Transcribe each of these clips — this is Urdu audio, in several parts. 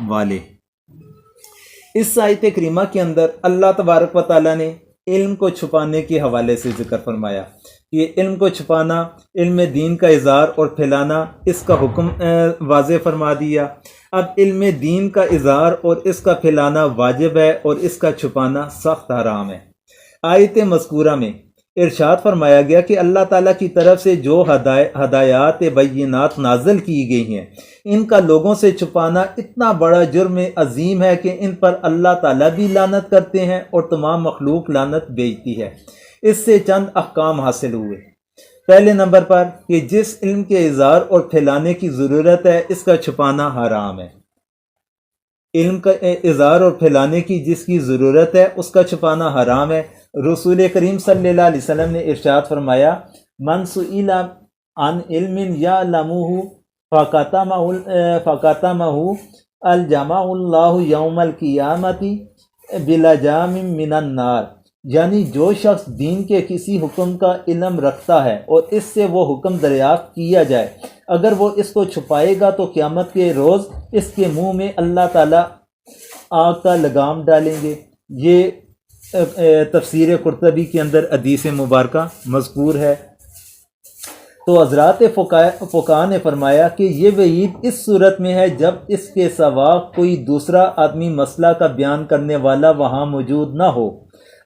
والے۔ اس آیت کریمہ کے اندر اللہ تبارک و تعالیٰ نے علم کو چھپانے کے حوالے سے ذکر فرمایا۔ یہ علم کو چھپانا، علم دین کا اظہار اور پھیلانا، اس کا حکم واضح فرما دیا۔ اب علم دین کا اظہار اور اس کا پھیلانا واجب ہے اور اس کا چھپانا سخت حرام ہے۔ آیت مذکورہ میں ارشاد فرمایا گیا کہ اللہ تعالیٰ کی طرف سے جو ہدایات بینات نازل کی گئی ہیں، ان کا لوگوں سے چھپانا اتنا بڑا جرم عظیم ہے کہ ان پر اللہ تعالیٰ بھی لعنت کرتے ہیں اور تمام مخلوق لعنت بھیجتی ہے۔ اس سے چند احکام حاصل ہوئے۔ پہلے نمبر پر کہ جس علم کے اظہار اور پھیلانے کی ضرورت ہے، اس کا چھپانا حرام ہے۔ علم کا اظہار اور پھیلانے کی جس کی ضرورت ہے، اس کا چھپانا حرام ہے۔ رسول کریم صلی اللہ علیہ وسلم نے ارشاد فرمایا، من سئل عن علم یعلمہ فکتمہ الجمع اللہ یوم القیامۃ بلجام من النار، یعنی جو شخص دین کے کسی حکم کا علم رکھتا ہے اور اس سے وہ حکم دریافت کیا جائے، اگر وہ اس کو چھپائے گا تو قیامت کے روز اس کے منہ میں اللہ تعالیٰ آگ کا لگام ڈالیں گے۔ یہ تفسیر قرطبی کے اندر حدیث مبارکہ مذکور ہے۔ تو حضرات فقہاء نے فرمایا کہ یہ وعید اس صورت میں ہے جب اس کے سوا کوئی دوسرا آدمی مسئلہ کا بیان کرنے والا وہاں موجود نہ ہو۔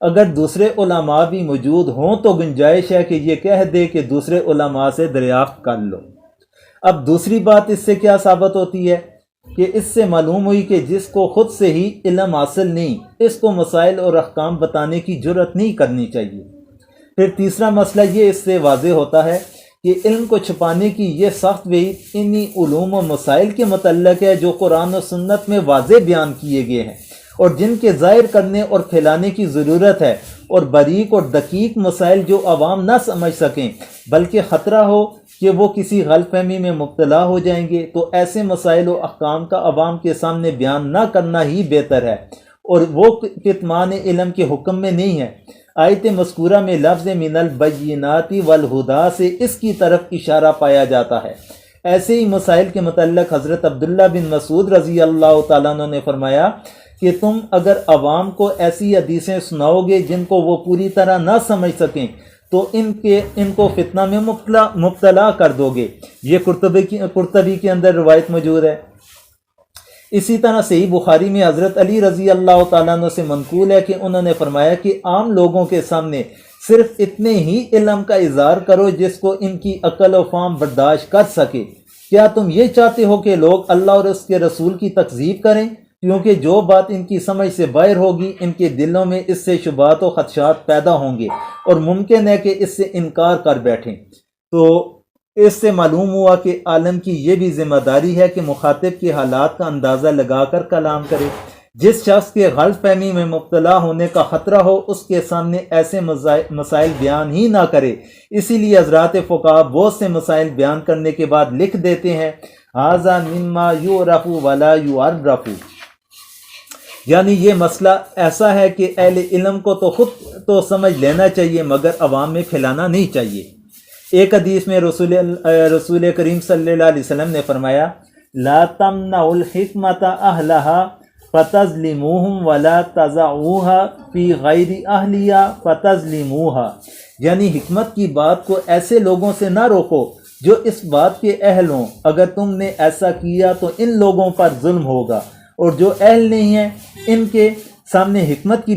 اگر دوسرے علماء بھی موجود ہوں تو گنجائش ہے کہ یہ کہہ دے کہ دوسرے علماء سے دریافت کر لو۔ اب دوسری بات اس سے کیا ثابت ہوتی ہے کہ اس سے معلوم ہوئی کہ جس کو خود سے ہی علم حاصل نہیں، اس کو مسائل اور احکام بتانے کی جرأت نہیں کرنی چاہیے۔ پھر تیسرا مسئلہ یہ اس سے واضح ہوتا ہے کہ علم کو چھپانے کی یہ سخت وعید انہی علوم و مسائل کے متعلق ہے جو قرآن و سنت میں واضح بیان کیے گئے ہیں اور جن کے ظاہر کرنے اور پھیلانے کی ضرورت ہے، اور باریک اور دقیق مسائل جو عوام نہ سمجھ سکیں بلکہ خطرہ ہو کہ وہ کسی غلط فہمی میں مبتلا ہو جائیں گے، تو ایسے مسائل و احکام کا عوام کے سامنے بیان نہ کرنا ہی بہتر ہے، اور وہ کتمان علم کے حکم میں نہیں ہے۔ آیت مذکورہ میں لفظ من البینات والہدا سے اس کی طرف اشارہ پایا جاتا ہے۔ ایسے ہی مسائل کے متعلق حضرت عبداللہ بن مسعود رضی اللہ تعالیٰ عنہ نے فرمایا کہ تم اگر عوام کو ایسی حدیثیں سناؤ گے جن کو وہ پوری طرح نہ سمجھ سکیں تو ان کو فتنہ میں مبتلا کر دو گے۔ یہ قرطبی کے اندر روایت موجود ہے۔ اسی طرح صحیح بخاری میں حضرت علی رضی اللہ تعالیٰ عنہ سے منقول ہے کہ انہوں نے فرمایا کہ عام لوگوں کے سامنے صرف اتنے ہی علم کا اظہار کرو جس کو ان کی عقل و فہم برداشت کر سکے۔ کیا تم یہ چاہتے ہو کہ لوگ اللہ اور اس کے رسول کی تکذیب کریں؟ کیونکہ جو بات ان کی سمجھ سے باہر ہوگی، ان کے دلوں میں اس سے شبہات و خدشات پیدا ہوں گے اور ممکن ہے کہ اس سے انکار کر بیٹھیں۔ تو اس سے معلوم ہوا کہ عالم کی یہ بھی ذمہ داری ہے کہ مخاطب کے حالات کا اندازہ لگا کر کلام کرے۔ جس شخص کے غلط فہمی میں مبتلا ہونے کا خطرہ ہو، اس کے سامنے ایسے مسائل بیان ہی نہ کرے۔ اسی لیے حضرات فقہاء بہت سے مسائل بیان کرنے کے بعد لکھ دیتے ہیں ھذا مما یعرف ولا یعرف، یعنی یہ مسئلہ ایسا ہے کہ اہل علم کو تو خود تو سمجھ لینا چاہیے مگر عوام میں پھیلانا نہیں چاہیے۔ ایک حدیث میں رسول کریم صلی اللہ علیہ وسلم نے فرمایا لا تمنعوا الحکمت اہلہا فتظلموہم ولا تضعوہا فی غیر اہلیہا فتظلموہا، یعنی حکمت کی بات کو ایسے لوگوں سے نہ روکو جو اس بات کے اہل ہوں، اگر تم نے ایسا کیا تو ان لوگوں پر ظلم ہوگا، اور جو اہل نہیں ہیں ان کے سامنے حکمت کی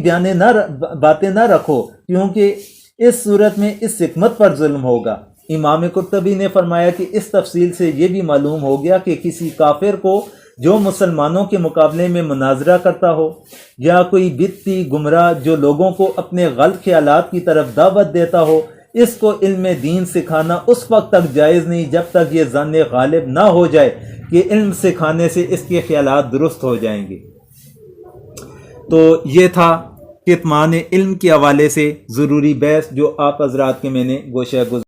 باتیں نہ رکھو کیونکہ اس صورت میں اس حکمت پر ظلم ہوگا۔ امام قرطبی نے فرمایا کہ اس تفصیل سے یہ بھی معلوم ہو گیا کہ کسی کافر کو جو مسلمانوں کے مقابلے میں مناظرہ کرتا ہو یا کوئی بدعتی گمراہ جو لوگوں کو اپنے غلط خیالات کی طرف دعوت دیتا ہو، اس کو علم دین سکھانا اس وقت تک جائز نہیں جب تک یہ ظن غالب نہ ہو جائے کہ علم سکھانے سے اس کے خیالات درست ہو جائیں گے۔ تو یہ تھا کتمان علم کے حوالے سے ضروری بحث جو آپ حضرات کے میں نے گوشہ گزار